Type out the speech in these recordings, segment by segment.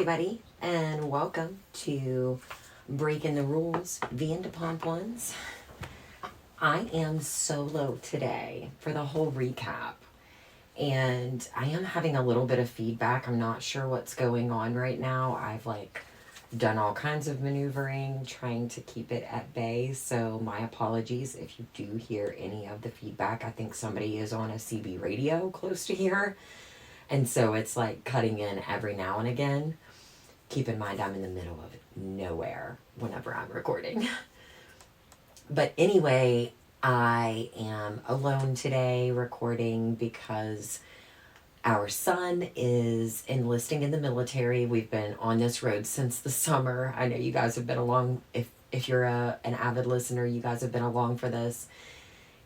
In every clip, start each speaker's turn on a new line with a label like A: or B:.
A: everybody, and welcome to Breaking the Rules, the Independent Ones. I am solo today for the whole recap, and I am having a little bit of feedback. I'm not sure what's going on right now. I've done all kinds of maneuvering, trying to keep it at bay, so my apologies if you do hear any of the feedback. I think somebody is on a CB radio close to here. And so it's cutting in every now and again. Keep in mind, I'm in the middle of nowhere whenever I'm recording. But anyway, I am alone today recording because our son is enlisting in the military. We've been on this road since the summer. I know you guys have been along. If you're an avid listener, you guys have been along for this.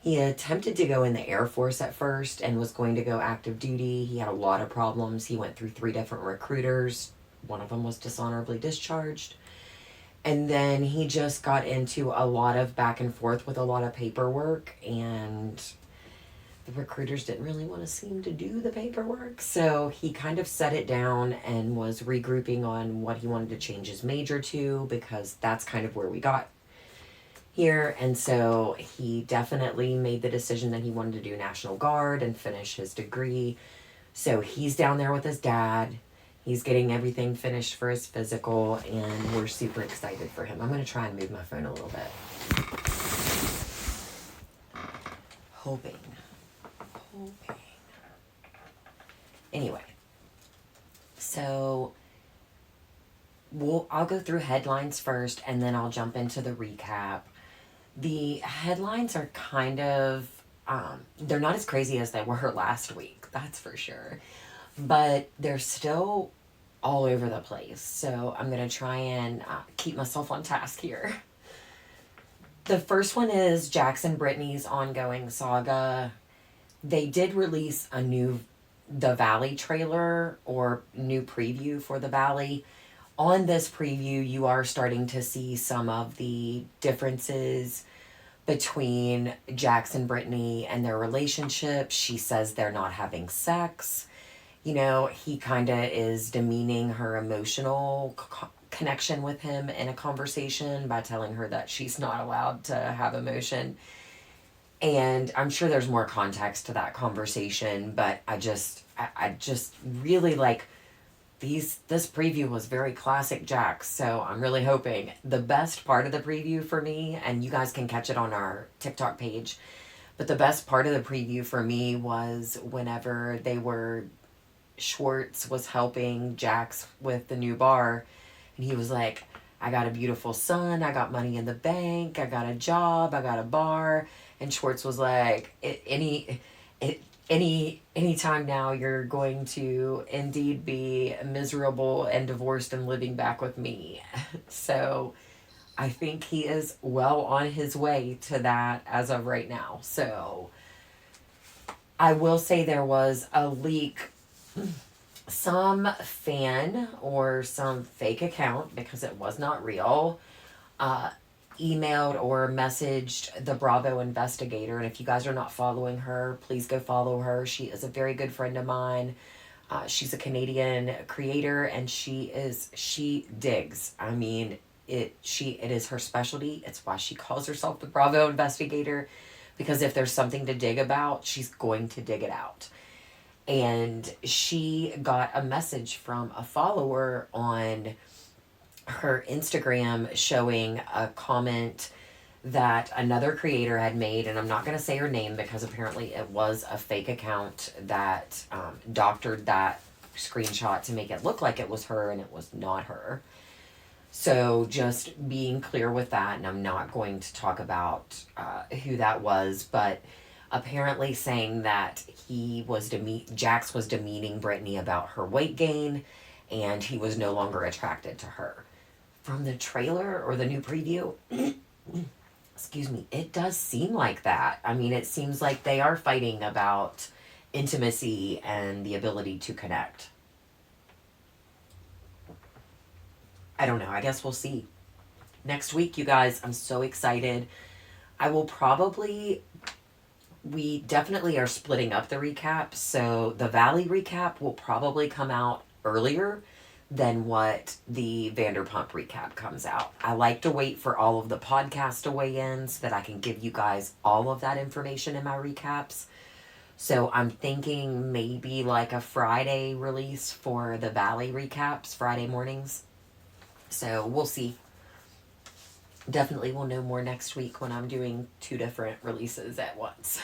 A: He attempted to go in the Air Force at first and was going to go active duty. He had a lot of problems. He went through 3 different recruiters. One of them was dishonorably discharged. And then he just got into a lot of back and forth with a lot of paperwork, and the recruiters didn't really want to seem to do the paperwork. So he kind of set it down and was regrouping on what he wanted to change his major to, because that's kind of where we got here. And so he definitely made the decision that he wanted to do National Guard and finish his degree. So he's down there with his dad. He's getting everything finished for his physical, and we're super excited for him. I'm going to try and move my phone a little bit. Hoping. Anyway, so I'll go through headlines first, and then I'll jump into the recap. The headlines are kind of, they're not as crazy as they were last week, that's for sure. But they're still all over the place. So I'm going to try and keep myself on task here. The first one is Jax and Brittany's ongoing saga. They did release a new The Valley trailer, or new preview for The Valley. On this preview, you are starting to see some of the differences between Jax and Brittany and their relationship. She says they're not having sex. You know, he kind of is demeaning her emotional connection with him in a conversation by telling her that she's not allowed to have emotion. And I'm sure there's more context to that conversation, but I just really this preview was very classic Jax, so I'm really hoping. The best part of the preview for me, and you guys can catch it on our TikTok page, but the best part of the preview for me was whenever Schwartz was helping Jax with the new bar, and he was like, I got a beautiful son, I got money in the bank, I got a job, I got a bar, and Schwartz was like, anytime now you're going to indeed be miserable and divorced and living back with me. So I think he is well on his way to that as of right now. So I will say there was a leak. Some fan or some fake account, because it was not real, emailed or messaged the Bravo investigator. And if you guys are not following her, please go follow her. She is a very good friend of mine. She's a Canadian creator, and she digs. I mean, it is her specialty. It's why she calls herself the Bravo investigator, because if there's something to dig about, she's going to dig it out. And she got a message from a follower on her Instagram showing a comment that another creator had made, and I'm not going to say her name because apparently it was a fake account that doctored that screenshot to make it look like it was her, and it was not her. So just being clear with that, and I'm not going to talk about who that was, but apparently saying that Jax was demeaning Brittany about her weight gain, and he was no longer attracted to her. From the trailer or the new preview, excuse me, it does seem like that. I mean, it seems like they are fighting about intimacy and the ability to connect. I don't know. I guess we'll see. Next week, you guys, I'm so excited. We definitely are splitting up the recap. So the Valley recap will probably come out earlier than what the Vanderpump recap comes out. I like to wait for all of the podcasts to weigh in so that I can give you guys all of that information in my recaps. So I'm thinking maybe like a Friday release for the Valley recaps, Friday mornings. So we'll see. Definitely will know more next week when I'm doing 2 different releases at once.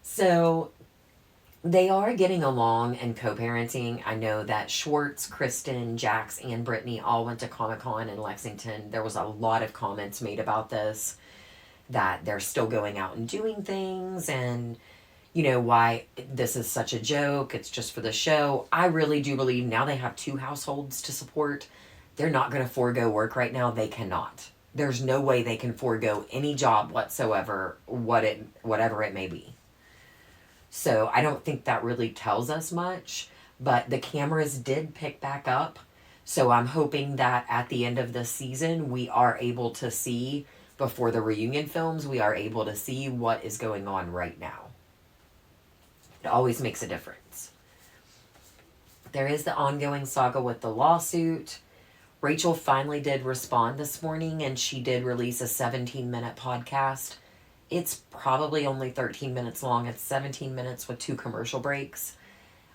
A: So they are getting along and co-parenting. I know that Schwartz, Kristen, Jax, and Brittany all went to Comic-Con in Lexington. There was a lot of comments made about this, that they're still going out and doing things, and why this is such a joke. It's just for the show. I really do believe now they have 2 households to support. They're not going to forego work right now. They cannot. There's no way they can forego any job whatsoever, whatever it may be. So I don't think that really tells us much, but the cameras did pick back up. So I'm hoping that at the end of the season, we are able to see, before the reunion films, we are able to see what is going on right now. It always makes a difference. There is the ongoing saga with the lawsuit. Rachel finally did respond this morning, and she did release a 17-minute podcast. It's probably only 13 minutes long. It's 17 minutes with 2 commercial breaks.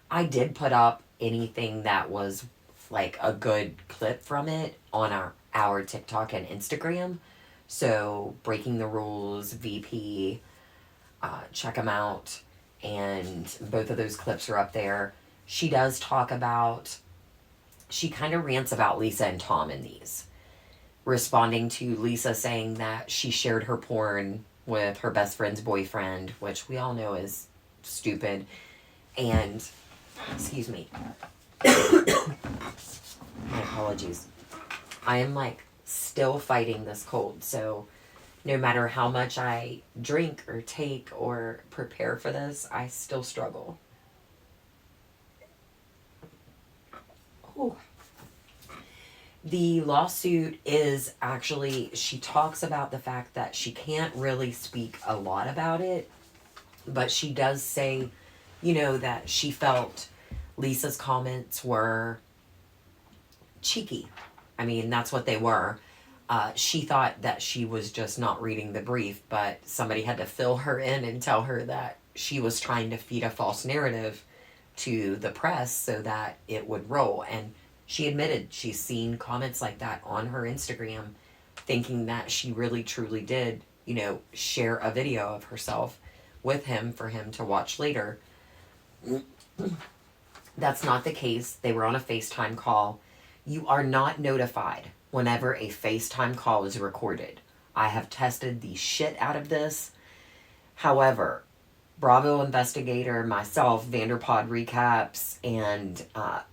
A: I did put up anything that was like a good clip from it on our TikTok and Instagram. So Breaking the Rules, VP, check them out. And both of those clips are up there. She does talk about, she kind of rants about Lisa and Tom in these, responding to Lisa saying that she shared her porn with her best friend's boyfriend, which we all know is stupid. And, excuse me, my apologies. I am like still fighting this cold, so no matter how much I drink or take or prepare for this, I still struggle. Ooh. The lawsuit is actually, she talks about the fact that she can't really speak a lot about it, but she does say, that she felt Lisa's comments were cheeky. I mean, that's what they were. She thought that she was just not reading the brief, but somebody had to fill her in and tell her that she was trying to feed a false narrative to the press so that it would roll. And she admitted she's seen comments like that on her Instagram, thinking that she really truly did, share a video of herself with him for him to watch later. That's not the case. They were on a FaceTime call. You are not notified whenever a FaceTime call is recorded. I have tested the shit out of this. However, Bravo investigator, myself, Vanderpod recaps, and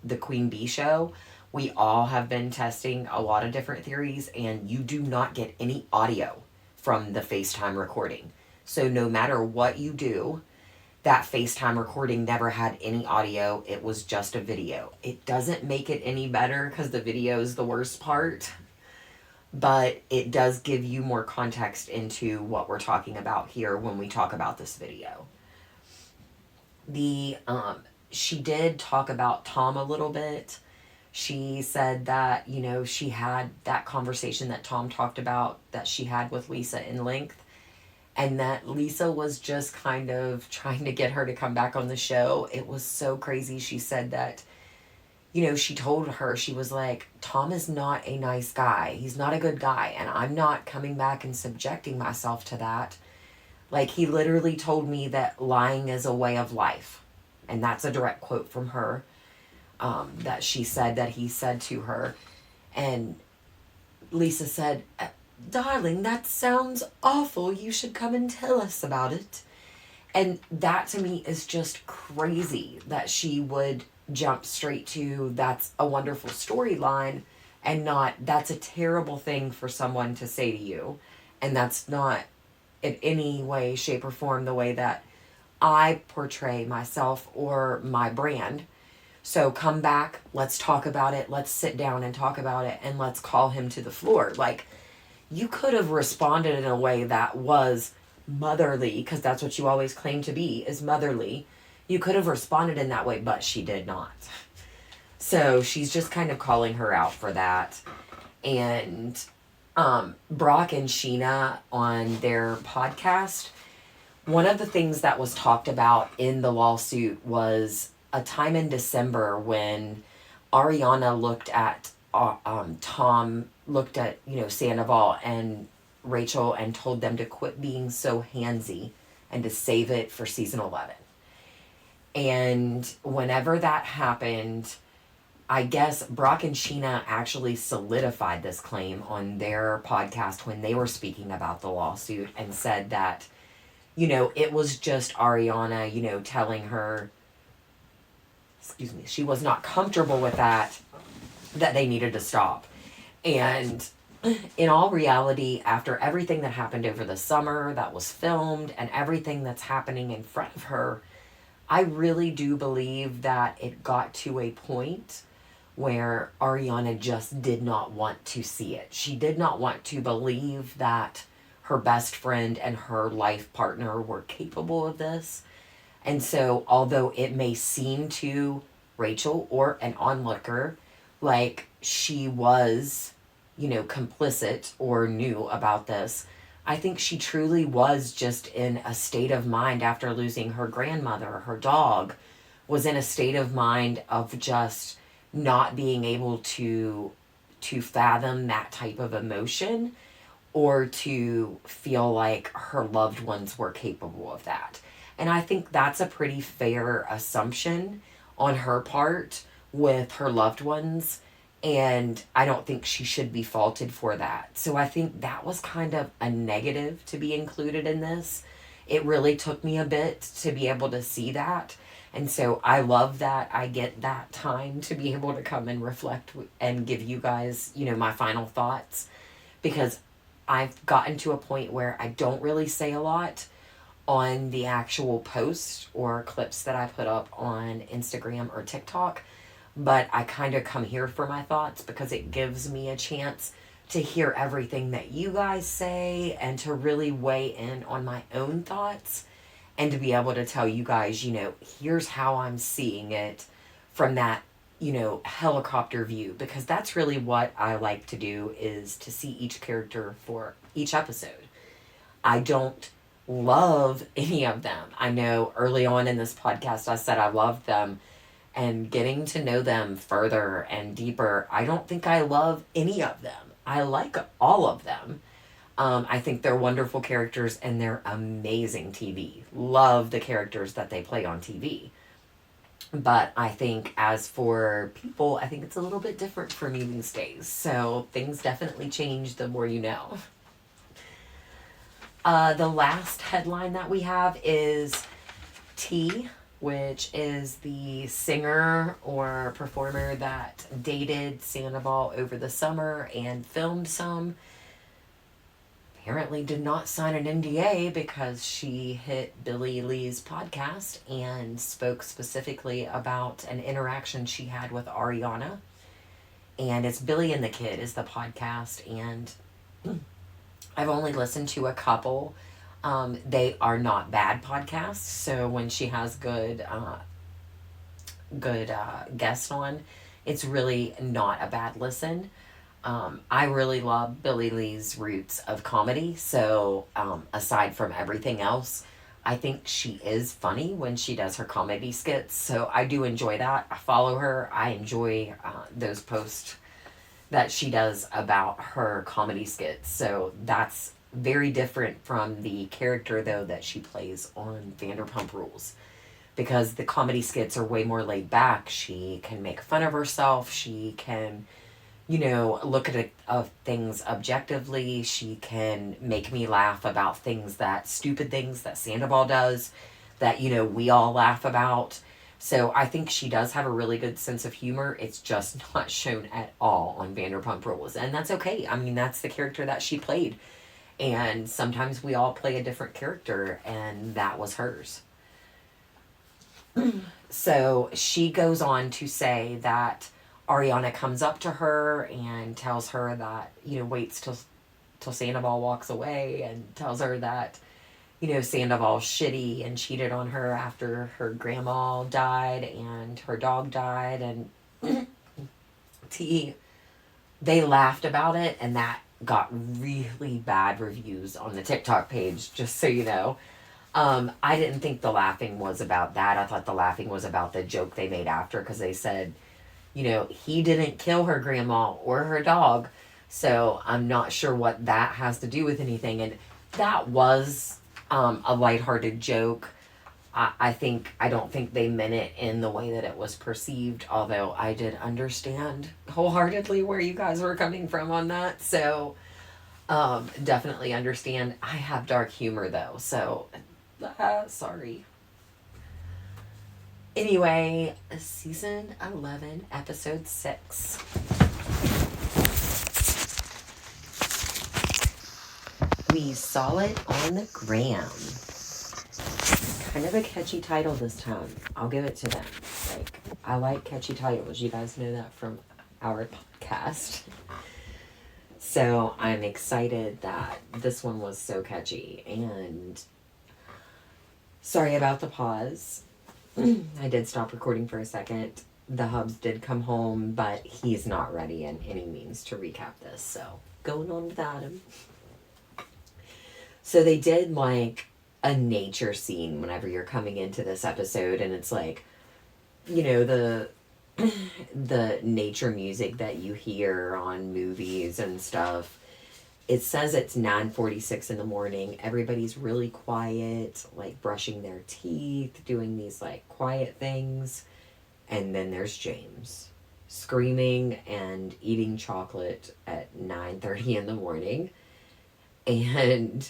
A: the Queen Bee show, we all have been testing a lot of different theories, and you do not get any audio from the FaceTime recording. So no matter what you do, that FaceTime recording never had any audio. It was just a video. It doesn't make it any better because the video is the worst part, but it does give you more context into what we're talking about here when we talk about this video. She did talk about Tom a little bit. She said that, she had that conversation that Tom talked about that she had with Lisa in length, and that Lisa was just kind of trying to get her to come back on the show. It was so crazy. She said that, she told her, she was like, Tom is not a nice guy. He's not a good guy, and I'm not coming back and subjecting myself to that. Like, he literally told me that lying is a way of life. And that's a direct quote from her, that she said that he said to her. And Lisa said, darling, that sounds awful. You should come and tell us about it. And that to me is just crazy that she would jump straight to that's a wonderful storyline and not that's a terrible thing for someone to say to you. And that's not in any way, shape, or form the way that I portray myself or my brand. So come back, let's talk about it, let's sit down and talk about it, and let's call him to the floor. Like, you could have responded in a way that was motherly, because that's what you always claim to be, is motherly. You could have responded in that way, but she did not. So she's just kind of calling her out for that. And Brock and Scheana on their podcast, one of the things that was talked about in the lawsuit was a time in December when Ariana looked at Tom, looked at, Sandoval and Rachel and told them to quit being so handsy and to save it for season 11. And whenever that happened, I guess Brock and Scheana actually solidified this claim on their podcast when they were speaking about the lawsuit and said that, it was just Ariana, telling her, she was not comfortable with that they needed to stop. And in all reality, after everything that happened over the summer that was filmed and everything that's happening in front of her, I really do believe that it got to a point where Ariana just did not want to see it. She did not want to believe that her best friend and her life partner were capable of this. And so, although it may seem to Rachel or an onlooker like she was, complicit or knew about this, I think she truly was just in a state of mind after losing her grandmother, her dog, was in a state of mind of just not being able to fathom that type of emotion or to feel like her loved ones were capable of that. And I think that's a pretty fair assumption on her part with her loved ones. And I don't think she should be faulted for that. So I think that was kind of a negative to be included in this. It really took me a bit to be able to see that. And so I love that I get that time to be able to come and reflect and give you guys, my final thoughts. Because I've gotten to a point where I don't really say a lot on the actual posts or clips that I put up on Instagram or TikTok. But I kind of come here for my thoughts because it gives me a chance to hear everything that you guys say and to really weigh in on my own thoughts and to be able to tell you guys, here's how I'm seeing it from that, helicopter view, because that's really what I like to do, is to see each character for each episode. I don't love any of them. I know early on in this podcast I said I loved them, and getting to know them further and deeper, I don't think I love any of them. I like all of them. I think they're wonderful characters and they're amazing TV. Love the characters that they play on TV. But I think as for people, I think it's a little bit different for me these days. So things definitely change the more you know. The last headline that we have is T, which is the singer or performer that dated Sandoval over the summer and filmed some. Apparently did not sign an NDA because she hit Billy Lee's podcast and spoke specifically about an interaction she had with Ariana. And it's Billy and the Kid is the podcast, and I've only listened to a couple. They are not bad podcasts, so when she has good guests on, it's really not a bad listen. I really love Billy Lee's roots of comedy, so aside from everything else, I think she is funny when she does her comedy skits, so I do enjoy that. I follow her. I enjoy those posts that she does about her comedy skits, so that's very different from the character, though, that she plays on Vanderpump Rules, because the comedy skits are way more laid back. She can make fun of herself. She can, look at things objectively. She can make me laugh about stupid things that Sandoval does that, we all laugh about. So I think she does have a really good sense of humor. It's just not shown at all on Vanderpump Rules. And that's okay. I mean, that's the character that she played. And sometimes we all play a different character, and that was hers. So she goes on to say that Ariana comes up to her and tells her that, waits till Sandoval walks away, and tells her that, Sandoval's shitty and cheated on her after her grandma died and her dog died. And They laughed about it, and that got really bad reviews on the TikTok page, just so you know. I didn't think the laughing was about that. I thought the laughing was about the joke they made after, because they said, he didn't kill her grandma or her dog. So I'm not sure what that has to do with anything. And that was a lighthearted joke. I don't think they meant it in the way that it was perceived, although I did understand wholeheartedly where you guys were coming from on that. So definitely understand. I have dark humor though, so sorry. Anyway, season 11, episode 6. We saw it on the gram. Kind of a catchy title this time. I'll give it to them. I like catchy titles. You guys know that from our podcast. So I'm excited that this one was so catchy. And sorry about the pause. I did stop recording for a second. The hubs did come home, but he's not ready in any means to recap this. So going on without him. So they did a nature scene whenever you're coming into this episode, and it's the nature music that you hear on movies and stuff. It says it's 9:46 in the morning. Everybody's really quiet, brushing their teeth, doing these quiet things. And then there's James screaming and eating chocolate at 9:30 in the morning. And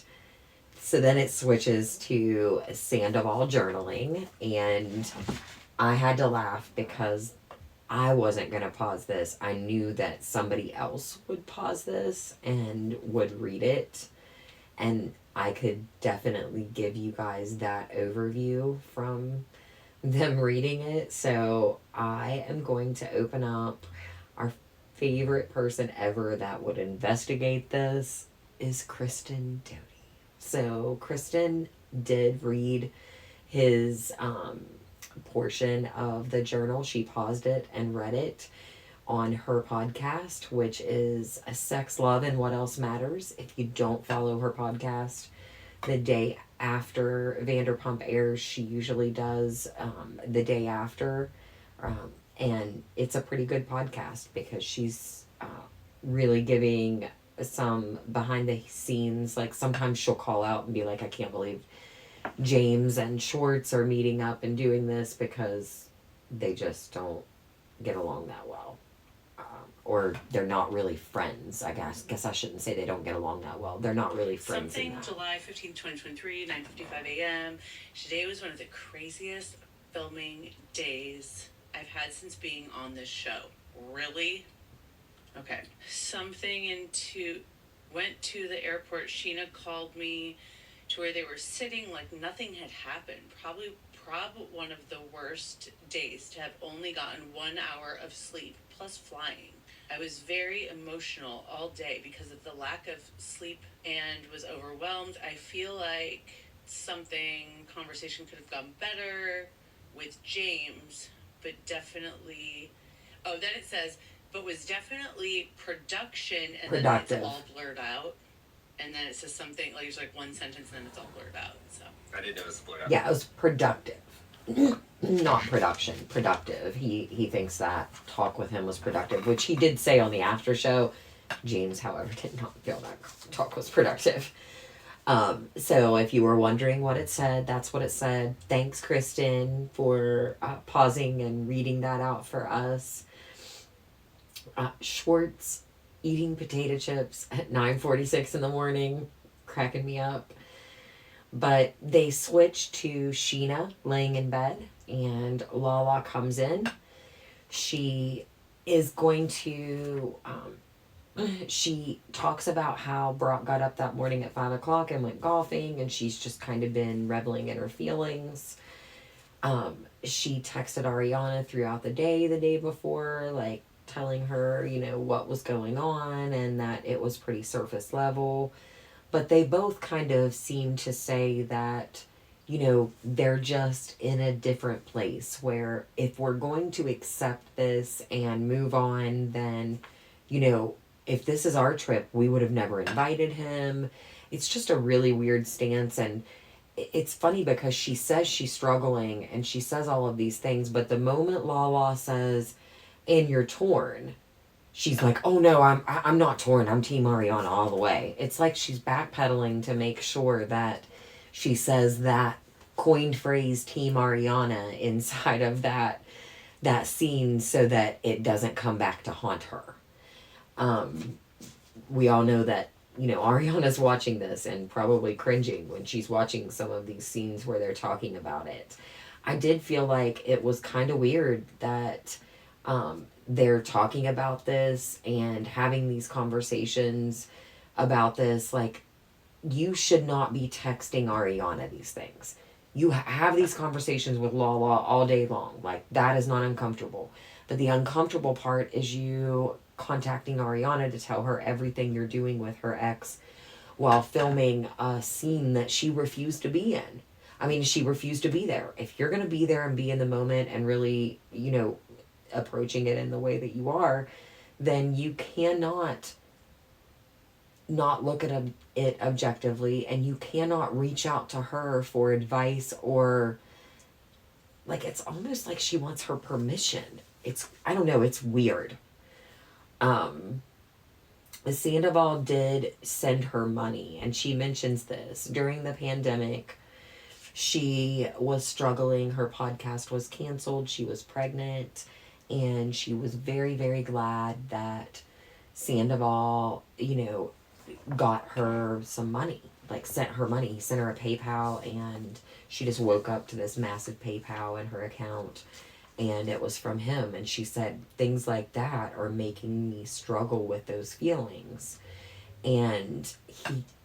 A: so then it switches to Sandoval journaling, and I had to laugh because I wasn't going to pause this. I knew that somebody else would pause this and would read it, and I could definitely give you guys that overview from them reading it. So I am going to open up. Our favorite person ever that would investigate this is Kristen Doty. So Kristen did read his portion of the journal. She paused it and read it on her podcast, which is Sex, Love, and What Else Matters. If you don't follow her podcast, the day after Vanderpump airs, she usually does the day after. And it's a pretty good podcast because she's really giving some behind the scenes. Sometimes she'll call out and be like, I can't believe James and Schwartz are meeting up and doing this, because they just don't get along that well. Or they're not really friends, I guess I shouldn't say they don't get along that well. They're not really friends.
B: July 15th, 2023, 9:55 a.m. Today was one of the craziest filming days I've had since being on this show. Really? Okay. Went to the airport. Scheana called me to where they were sitting like nothing had happened. Probably one of the worst days to have only gotten 1 hour of sleep plus flying. I was very emotional all day because of the lack of sleep and was overwhelmed. I feel like conversation could have gone better with James, but definitely, then it says, but was definitely production, and
A: productive.
B: Then it's all blurred out. And then it says something, it's one sentence and then it's all blurred out. So
C: I didn't know it was blurred out.
A: Yeah, it was productive. Not production, productive. He thinks that talk with him was productive, which he did say on the after show. James, however, did not feel that talk was productive. So if you were wondering what it said, that's what it said. Thanks, Kristen, for pausing and reading that out for us. Schwartz eating potato chips at 9:46 in the morning, cracking me up. But they switch to Scheana laying in bed, and Lala comes in. She is going to, she talks about how Brock got up that morning at 5 o'clock and went golfing, and she's just kind of been reveling in her feelings. She texted Ariana throughout the day before, telling her, what was going on and that it was pretty surface level. But they both kind of seem to say that they're just in a different place where if we're going to accept this and move on, then, if this is our trip, we would have never invited him. It's just a really weird stance. And it's funny because she says she's struggling and she says all of these things, but the moment Lala says, and you're torn, she's like, oh no, I'm not torn. I'm Team Ariana all the way. It's like she's backpedaling to make sure that she says that coined phrase Team Ariana inside of that scene so that it doesn't come back to haunt her. We all know that, Ariana's watching this and probably cringing when she's watching some of these scenes where they're talking about it. I did feel like it was kind of weird that they're talking about this and having these conversations about this. Like, you should not be texting Ariana these things. You have these conversations with Lala all day long. Like, that is not uncomfortable. But the uncomfortable part is you contacting Ariana to tell her everything you're doing with her ex while filming a scene that she refused to be in. I mean, she refused to be there. If you're going to be there and be in the moment and really, approaching it in the way that you are, then you cannot not look at it objectively, and you cannot reach out to her for advice, or like, it's almost like she wants her permission. I don't know, it's weird. Sandoval did send her money, and she mentions this during the pandemic. She was struggling. Her podcast was canceled. She was pregnant, and she was very, very glad that Sandoval, got her some money, like sent her money. He sent her a PayPal, and she just woke up to this massive PayPal in her account, and it was from him. And she said, things like that are making me struggle with those feelings. And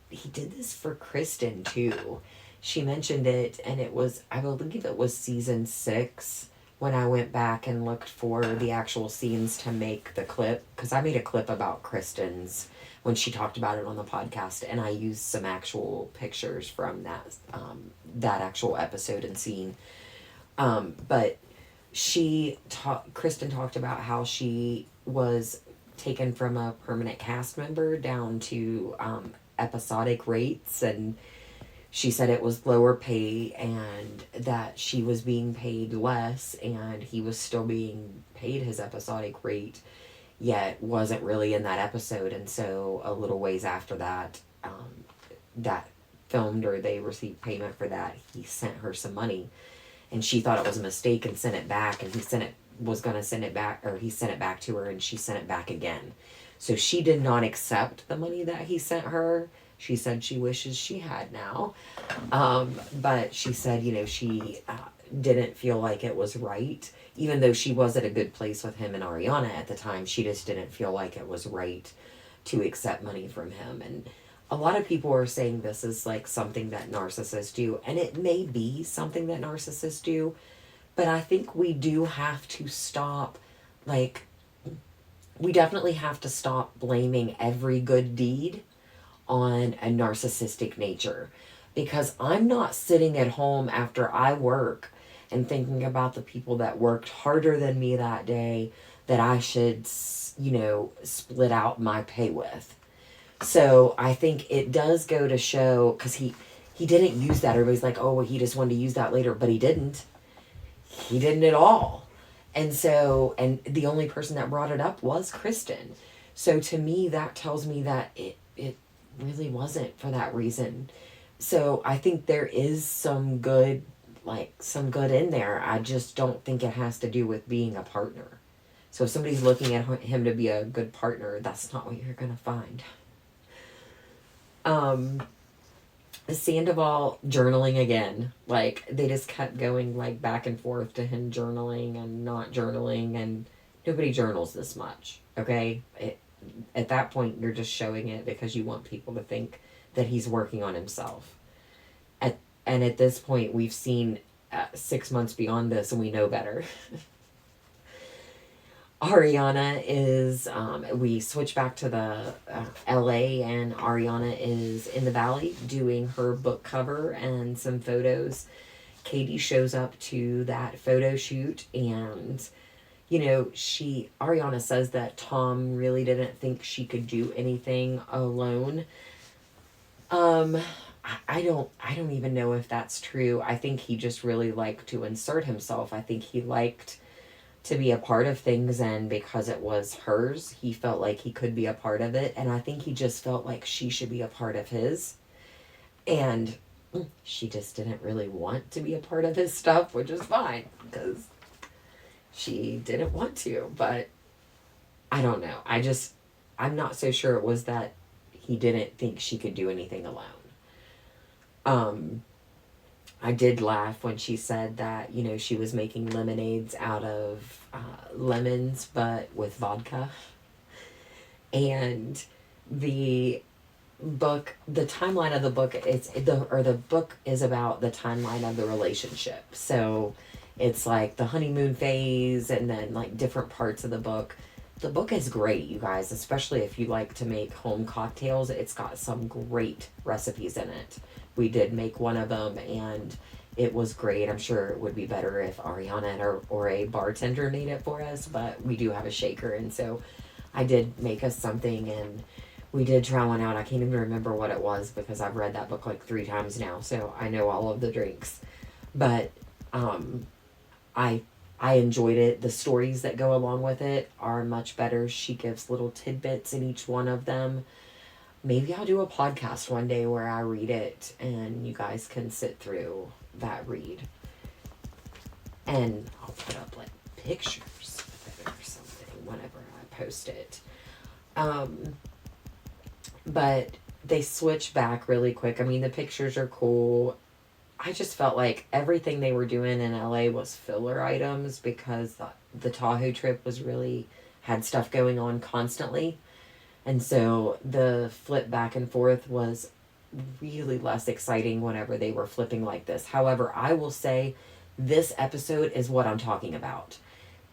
A: he did this for Kristen too. She mentioned it, and it was, I believe it was season 6 when I went back and looked for the actual scenes to make the clip, because I made a clip about Kristen's when she talked about it on the podcast, and I used some actual pictures from that actual episode and scene. But Kristen talked about how she was taken from a permanent cast member down to episodic rates, and she said it was lower pay, and that she was being paid less, and he was still being paid his episodic rate, yet wasn't really in that episode. And so a little ways after that, that filmed, or they received payment for that, he sent her some money, and she thought it was a mistake and sent it back, and he sent it back to her, and she sent it back again. So she did not accept the money that he sent her. She said she wishes she had now. But she said, she didn't feel like it was right. Even though she was at a good place with him and Ariana at the time, she just didn't feel like it was right to accept money from him. And a lot of people are saying this is like something that narcissists do. And it may be something that narcissists do. But I think we do have to stop, we definitely have to stop blaming every good deed on a narcissistic nature. Because I'm not sitting at home after I work and thinking about the people that worked harder than me that day that I should, split out my pay with. So I think it does go to show, because he didn't use that. Everybody's like, oh, well, he just wanted to use that later, but he didn't. He didn't at all. And so, and the only person that brought it up was Kristen. So to me, that tells me that it really wasn't for that reason. So I think there is some good in there. I just don't think it has to do with being a partner. So if somebody's looking at him to be a good partner, that's not what you're going to find. Sandoval journaling again. They just kept going back and forth to him journaling and not journaling, and nobody journals this much, okay? At that point, you're just showing it because you want people to think that he's working on himself. And at this point, we've seen 6 months beyond this, and we know better. Ariana is, we switch back to the LA, and Ariana is in the valley doing her book cover and some photos. Katie shows up to that photo shoot, and Ariana says that Tom really didn't think she could do anything alone. I don't even know if that's true. I think he just really liked to insert himself. I think he liked to be a part of things, and because it was hers, he felt like he could be a part of it, and I think he just felt like she should be a part of his. And she just didn't really want to be a part of his stuff, which is fine because she didn't want to. But I don't know. I'm not so sure it was that he didn't think she could do anything alone. I did laugh when she said that, she was making lemonades out of lemons, but with vodka. And the timeline of the book, the book is about the timeline of the relationship. So it's like the honeymoon phase and then like different parts of the book. The book is great, you guys, especially if you like to make home cocktails. It's got some great recipes in it. We did make one of them, and it was great. I'm sure it would be better if Ariana or a bartender made it for us, but we do have a shaker, and so I did make us something, and we did try one out. I can't even remember what it was because I've read that book like 3 times now, so I know all of the drinks. But I enjoyed it. The stories that go along with it are much better. She gives little tidbits in each one of them. Maybe I'll do a podcast one day where I read it and you guys can sit through that read. And I'll put up like pictures of it or something whenever I post it. But they switch back really quick. I mean, the pictures are cool. I just felt like everything they were doing in LA was filler items because the Tahoe trip was really had stuff going on constantly. And so the flip back and forth was really less exciting whenever they were flipping like this. However, I will say this episode is what I'm talking about.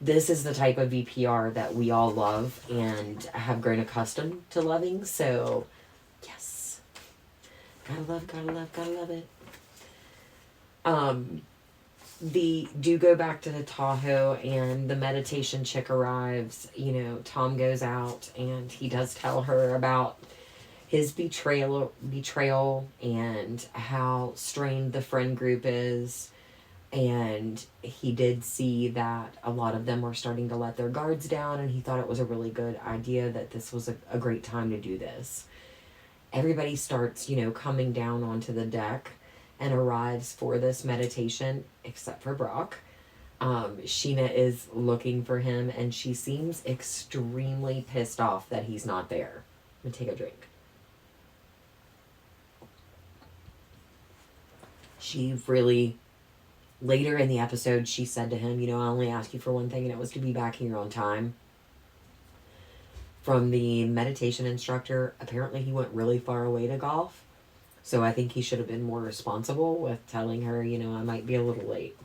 A: This is the type of VPR that we all love and have grown accustomed to loving. So, yes. Gotta love it. Do go back to the Tahoe, and the meditation chick arrives. Tom goes out and he does tell her about his betrayal and how strained the friend group is. And he did see that a lot of them were starting to let their guards down, and he thought it was a really good idea, that this was a great time to do this. Everybody starts, coming down onto the deck and arrives for this meditation, except for Brock. Scheana is looking for him, and she seems extremely pissed off that he's not there. I'm gonna take a drink. She really, later in the episode, she said to him, I only asked you for one thing, and it was to be back here on time. From the meditation instructor, apparently he went really far away to golf. So I think he should have been more responsible with telling her, I might be a little late.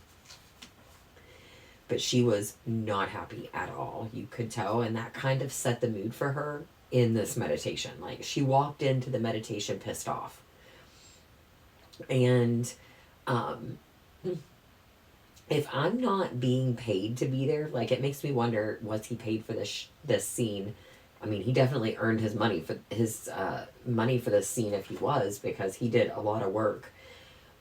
A: But she was not happy at all, you could tell. And that kind of set the mood for her in this meditation. Like, she walked into the meditation pissed off. And if I'm not being paid to be there, like, it makes me wonder, was he paid for this scene? I mean, he definitely earned his money for this scene if he was, because he did a lot of work.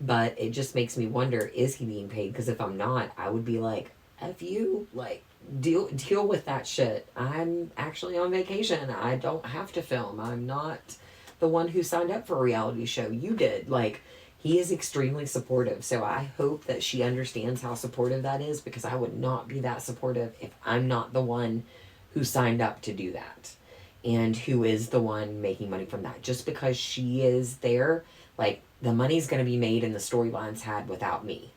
A: But it just makes me wonder, is he being paid? Because if I'm not, I would be like, F you, like, deal with that shit. I'm actually on vacation. I don't have to film. I'm not the one who signed up for a reality show. You did. Like, he is extremely supportive. So I hope that she understands how supportive that is, because I would not be that supportive if I'm not the one who signed up to do that and who is the one making money from that. Just because she is there, like, the money's going to be made and the storylines had without me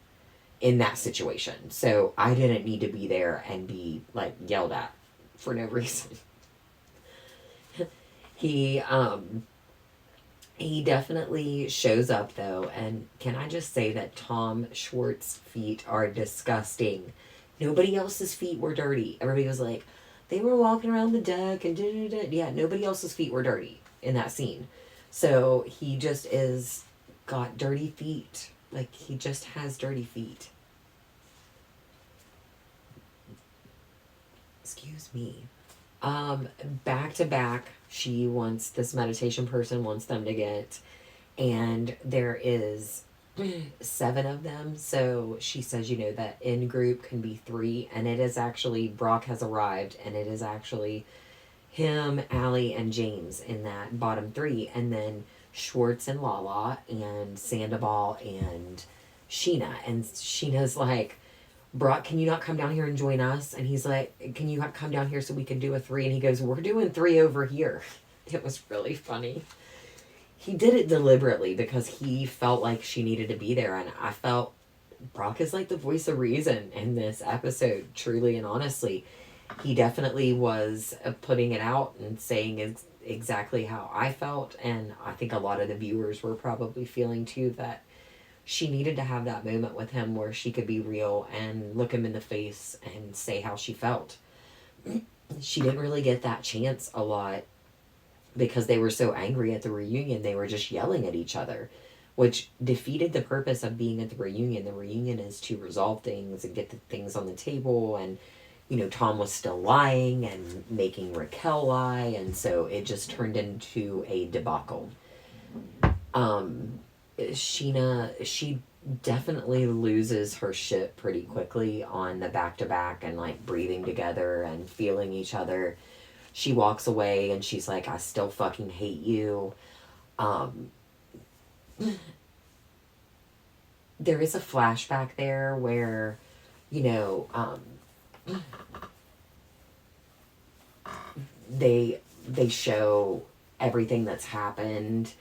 A: in that situation. So I didn't need to be there and be, like, yelled at for no reason. He definitely shows up, though, and can I just say that Tom Schwartz's feet are disgusting. Nobody else's feet were dirty. Everybody was like, they were walking around the deck and yeah, nobody else's feet were dirty in that scene. So he just got dirty feet. Like, he just has dirty feet. Excuse me. Back to back, this meditation person wants them to get, and there is 7 of them. So she says, that in group can be 3, and it is actually, Brock has arrived, and it is actually him, Allie, and James in that bottom 3, and then Schwartz and Lala, and Sandoval, and Scheana. And Sheena's like, Brock, can you not come down here and join us? And he's like, can you come down here so we can do a 3? And he goes, we're doing 3 over here. It was really funny. He did it deliberately because he felt like she needed to be there. And I felt Brock is like the voice of reason in this episode, truly and honestly. He definitely was putting it out and saying exactly how I felt. And I think a lot of the viewers were probably feeling too that she needed to have that moment with him where she could be real and look him in the face and say how she felt. She didn't really get that chance a lot because they were so angry at the reunion. They were just yelling at each other, which defeated the purpose of being at the reunion. The reunion is to resolve things and get the things on the table. And, Tom was still lying and making Raquel lie. And so it just turned into a debacle. Scheana, she definitely loses her shit pretty quickly on the back-to-back and like breathing together and feeling each other. She walks away and she's like, I still fucking hate you. There is a flashback there where, they show everything that's happened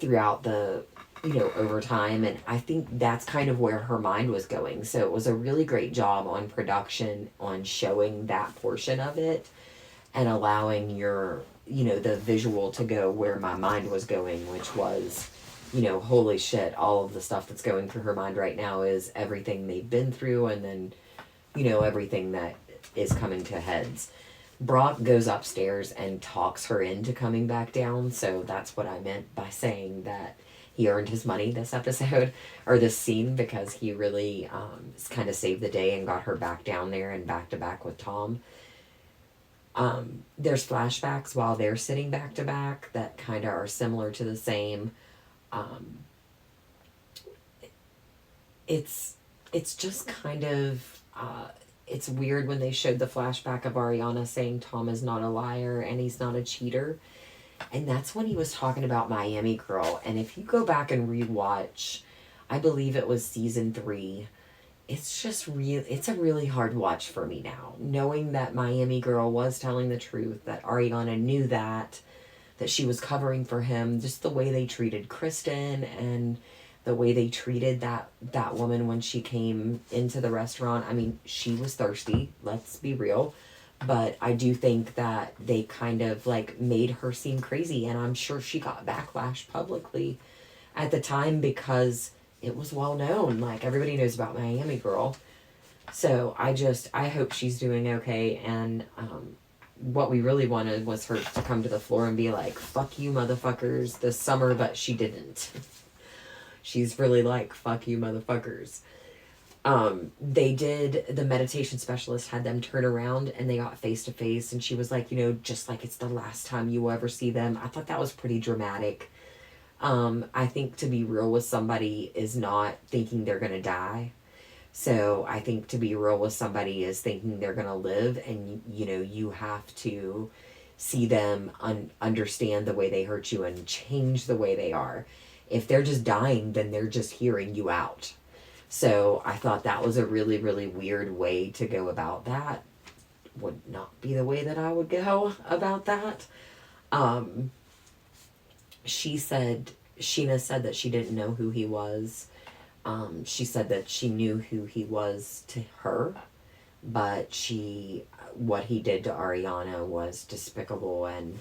A: throughout the over time, and I think that's kind of where her mind was going. So it was a really great job on production on showing that portion of it and allowing your the visual to go where my mind was going, which was holy shit, all of the stuff that's going through her mind right now is everything they've been through, and then everything that is coming to heads. Brock goes upstairs and talks her into coming back down, so that's what I meant by saying that he earned his money this episode, or this scene, because he really kind of saved the day and got her back down there and back to back with Tom. There's flashbacks while they're sitting back to back that kind of are similar to the same. It's just kind of... it's weird when they showed the flashback of Ariana saying Tom is not a liar and he's not a cheater. And that's when he was talking about Miami Girl. And if you go back and rewatch, I believe it was season 3, it's just it's a really hard watch for me now. Knowing that Miami Girl was telling the truth, that Ariana knew that she was covering for him, just the way they treated Kristen and the way they treated that woman when she came into the restaurant. I mean, she was thirsty, let's be real. But I do think that they kind of like made her seem crazy. And I'm sure she got backlash publicly at the time because it was well known. Like, everybody knows about Miami Girl. So I hope she's doing okay. And what we really wanted was her to come to the floor and be like, fuck you motherfuckers this summer, but she didn't. She's really like, fuck you motherfuckers. The meditation specialist had them turn around and they got face to face, and she was like, just like it's the last time you will ever see them. I thought that was pretty dramatic. I think to be real with somebody is not thinking they're gonna die. So I think to be real with somebody is thinking they're gonna live, and you have to see them understand the way they hurt you and change the way they are. If they're just dying, then they're just hearing you out. So I thought that was a really, really weird way to go about that. Would not be the way that I would go about that. Scheana said that she didn't know who he was. She said that she knew who he was to her, but what he did to Ariana was despicable, and,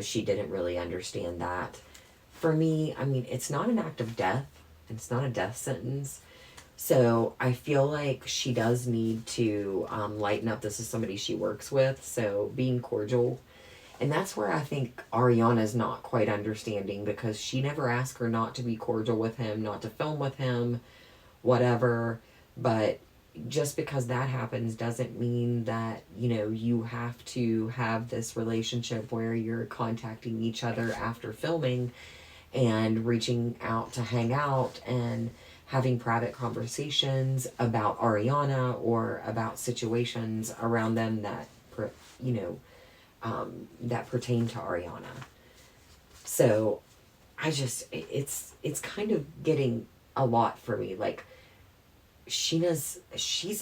A: she didn't really understand that. For me, I mean, it's not an act of death. It's not a death sentence. So I feel like she does need to lighten up. This is somebody she works with, so being cordial. And that's where I think Ariana's not quite understanding, because she never asked her not to be cordial with him, not to film with him, whatever. But just because that happens doesn't mean that, you have to have this relationship where you're contacting each other after filming and reaching out to hang out and having private conversations about Ariana or about situations around them that, you know, that pertain to Ariana. So I just, it's kind of getting a lot for me. Like, she's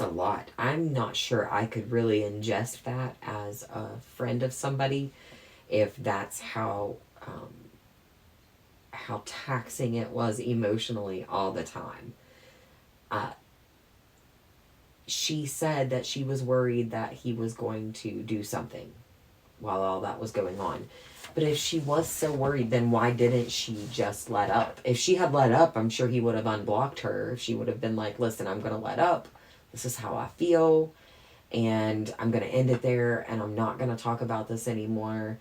A: a lot. I'm not sure I could really ingest that as a friend of somebody, if that's how taxing it was emotionally all the time. She said that she was worried that he was going to do something while all that was going on. But if she was so worried, then why didn't she just let up? If she had let up, I'm sure he would have unblocked her. If she would have been like, listen, I'm going to let up. This is how I feel. And I'm going to end it there. And I'm not going to talk about this anymore.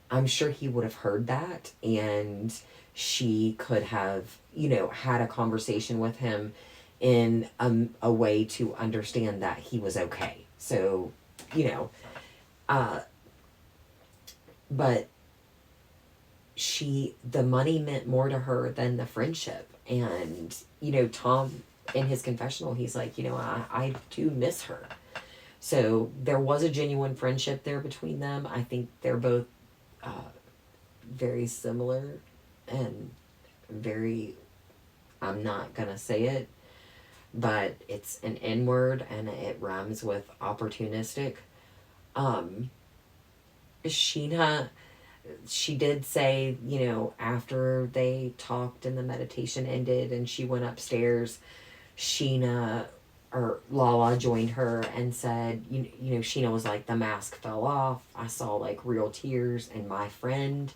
A: I'm sure he would have heard that. And she could have, had a conversation with him in a way to understand that he was okay. So, but the money meant more to her than the friendship. And, Tom, in his confessional, he's like, I do miss her. So there was a genuine friendship there between them. I think they're both very similar and very, I'm not going to say it, but it's an N word and it rhymes with opportunistic. Scheana, she did say, after they talked and the meditation ended and she went upstairs, Scheana or Lala joined her and said, Scheana was like, the mask fell off. I saw like real tears, and my friend,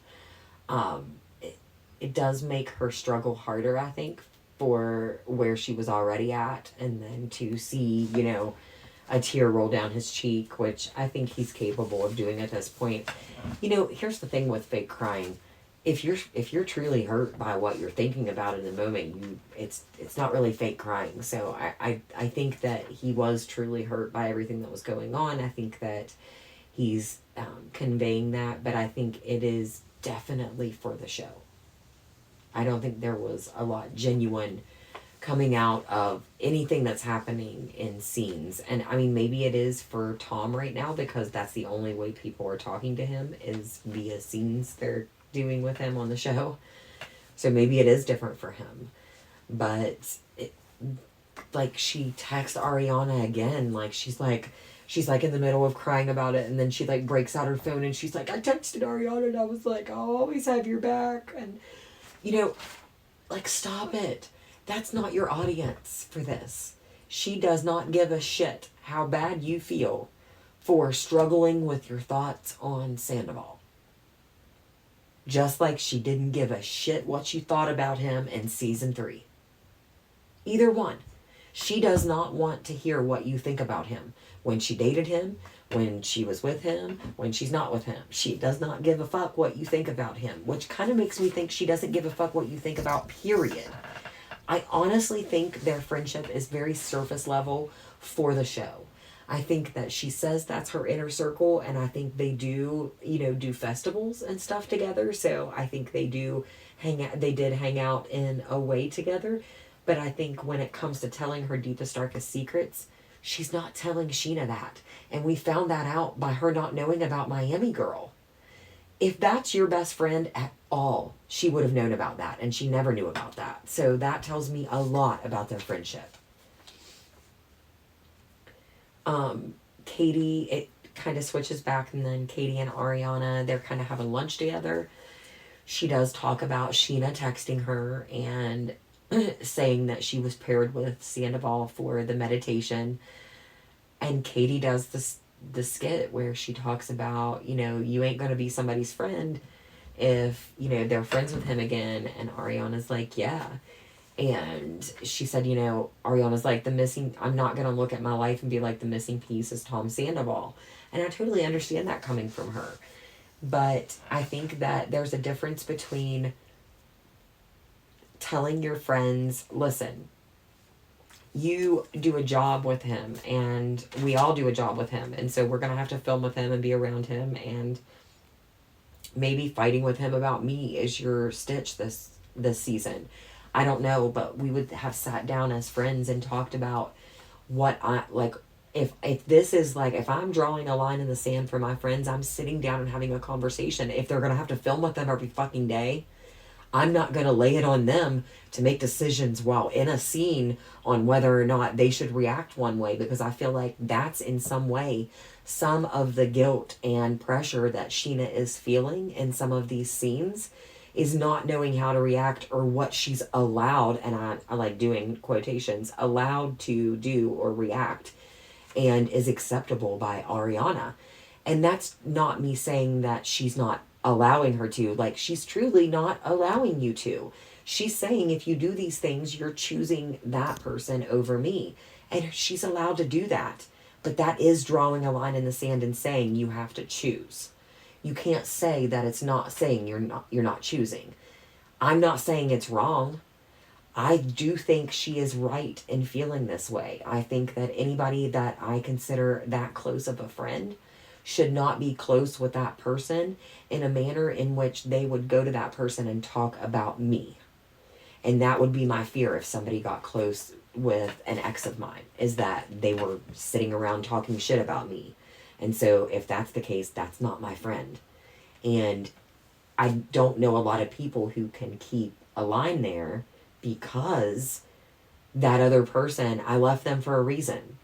A: it does make her struggle harder, I think, for where she was already at, and then to see, a tear roll down his cheek, which I think he's capable of doing at this point. Here's the thing with fake crying. If you're truly hurt by what you're thinking about in the moment, it's not really fake crying. So I think that he was truly hurt by everything that was going on. I think that he's conveying that, but I think it is definitely for the show. I don't think there was a lot genuine coming out of anything that's happening in scenes. And I mean, maybe it is for Tom right now, because that's the only way people are talking to him is via scenes they're doing with him on the show. So maybe it is different for him. But like, she texts Ariana again, like she's like in the middle of crying about it, and then she like breaks out her phone and she's like, I texted Ariana and I was like, I'll always have your back. And like, stop it. That's not your audience for this. She does not give a shit how bad you feel for struggling with your thoughts on Sandoval. Just like she didn't give a shit what you thought about him in season 3. Either one. She does not want to hear what you think about him. When she dated him, when she was with him, when she's not with him. She does not give a fuck what you think about him, which kind of makes me think she doesn't give a fuck what you think about, period. I honestly think their friendship is very surface level for the show. I think that she says that's her inner circle, and I think they do, do festivals and stuff together. So I think they do they did hang out in a way together. But I think when it comes to telling her deepest, darkest secrets, she's not telling Scheana that. And we found that out by her not knowing about Miami Girl. If that's your best friend at all, she would have known about that, and she never knew about that. So that tells me a lot about their friendship. Katie, it kind of switches back, and then Katie and Ariana, they're kind of having lunch together. She does talk about Scheana texting her and saying that she was paired with Sandoval for the meditation. And Katie does the skit where she talks about, you ain't going to be somebody's friend if, they're friends with him again. And Ariana's like, yeah. And she said, Ariana's like I'm not going to look at my life and be like, the missing piece is Tom Sandoval. And I totally understand that coming from her. But I think that there's a difference between telling your friends, listen, you do a job with him and we all do a job with him. And so we're going to have to film with him and be around him, and maybe fighting with him about me is your stitch this season. I don't know, but we would have sat down as friends and talked about what I like. If this is like, if I'm drawing a line in the sand for my friends, I'm sitting down and having a conversation. If they're going to have to film with them every fucking day, I'm not going to lay it on them to make decisions while in a scene on whether or not they should react one way, because I feel like that's in some way some of the guilt and pressure that Scheana is feeling in some of these scenes, is not knowing how to react or what she's allowed, and I like doing quotations, allowed to do or react, and is acceptable by Ariana. And that's not me saying that she's not allowing her to. Like, she's truly not allowing you to. She's saying, if you do these things, you're choosing that person over me. And she's allowed to do that. But that is drawing a line in the sand and saying you have to choose. You can't say that it's not saying you're not choosing. I'm not saying it's wrong. I do think she is right in feeling this way. I think that anybody that I consider that close of a friend should not be close with that person in a manner in which they would go to that person and talk about me. And that would be my fear if somebody got close with an ex of mine, is that they were sitting around talking shit about me. And so if that's the case, that's not my friend. And I don't know a lot of people who can keep a line there, because that other person, I left them for a reason.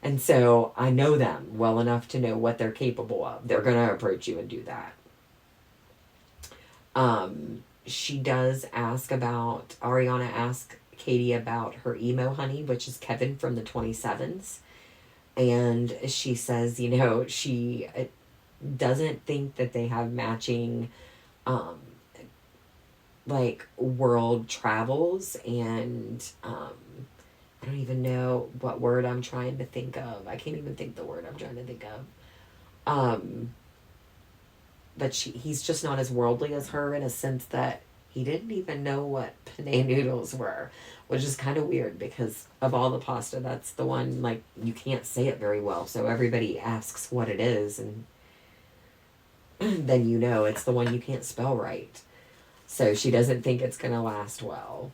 A: And so I know them well enough to know what they're capable of. They're going to approach you and do that. She does ask about, Ariana asked Katie about her emo honey, which is Kevin from the 27s. And she says, she doesn't think that they have matching, like, world travels, and I don't even know what word I'm trying to think of. I can't even think the word I'm trying to think of. But he's just not as worldly as her, in a sense that he didn't even know what penne noodles were, which is kind of weird, because of all the pasta, that's the one, like, you can't say it very well. So everybody asks what it is, and then it's the one you can't spell right. So she doesn't think it's going to last well.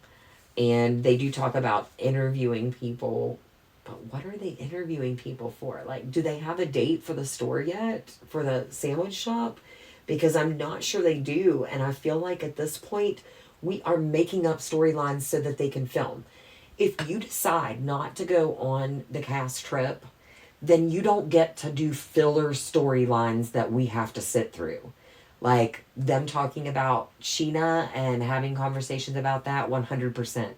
A: And they do talk about interviewing people, but what are they interviewing people for? Like, do they have a date for the store yet? For the sandwich shop? Because I'm not sure they do. And I feel like at this point, we are making up storylines so that they can film. If you decide not to go on the cast trip, then you don't get to do filler storylines that we have to sit through. Like them talking about Scheana and having conversations about that, 100%.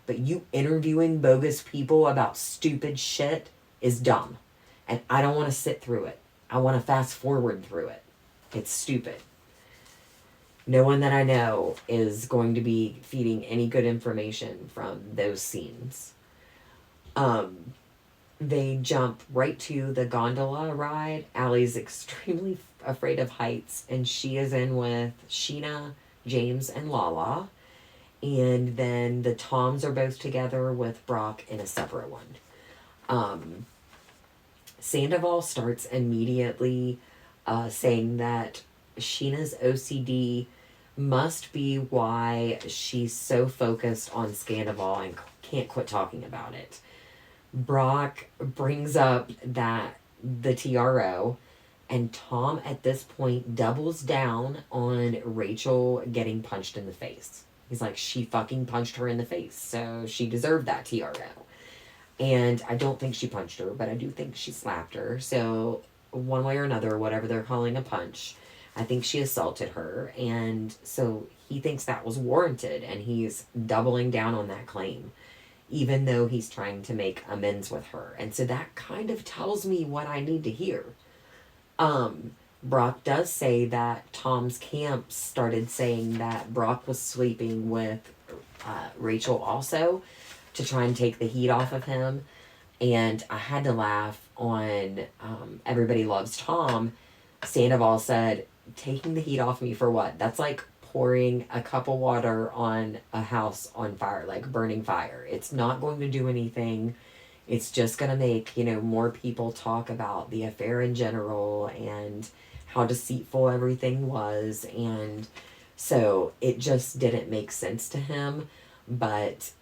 A: But you interviewing bogus people about stupid shit is dumb. And I don't want to sit through it. I want to fast forward through it. It's stupid. No one that I know is going to be feeding any good information from those scenes. They jump right to the gondola ride. Allie's extremely afraid of heights, and she is in with Scheana, James, and Lala. And then the Toms are both together with Brock in a separate one. Sandoval starts immediately saying that Scheana's OCD must be why she's so focused on Sandoval and can't quit talking about it. Brock brings up that the TRO, and Tom at this point doubles down on Rachel getting punched in the face. He's like, she fucking punched her in the face, so she deserved that TRO. And I don't think she punched her, but I do think she slapped her. So one way or another, whatever they're calling a punch, I think she assaulted her. And so he thinks that was warranted, and he's doubling down on that claim, even though he's trying to make amends with her. And so that kind of tells me what I need to hear. Brock does say that Tom's camp started saying that Brock was sleeping with Rachel also, to try and take the heat off of him. And I had to laugh on Everybody Loves Tom. Sandoval said, taking the heat off me for what? That's like pouring a cup of water on a house on fire, like burning fire. It's not going to do anything. It's just going to make, more people talk about the affair in general and how deceitful everything was. And so it just didn't make sense to him. But,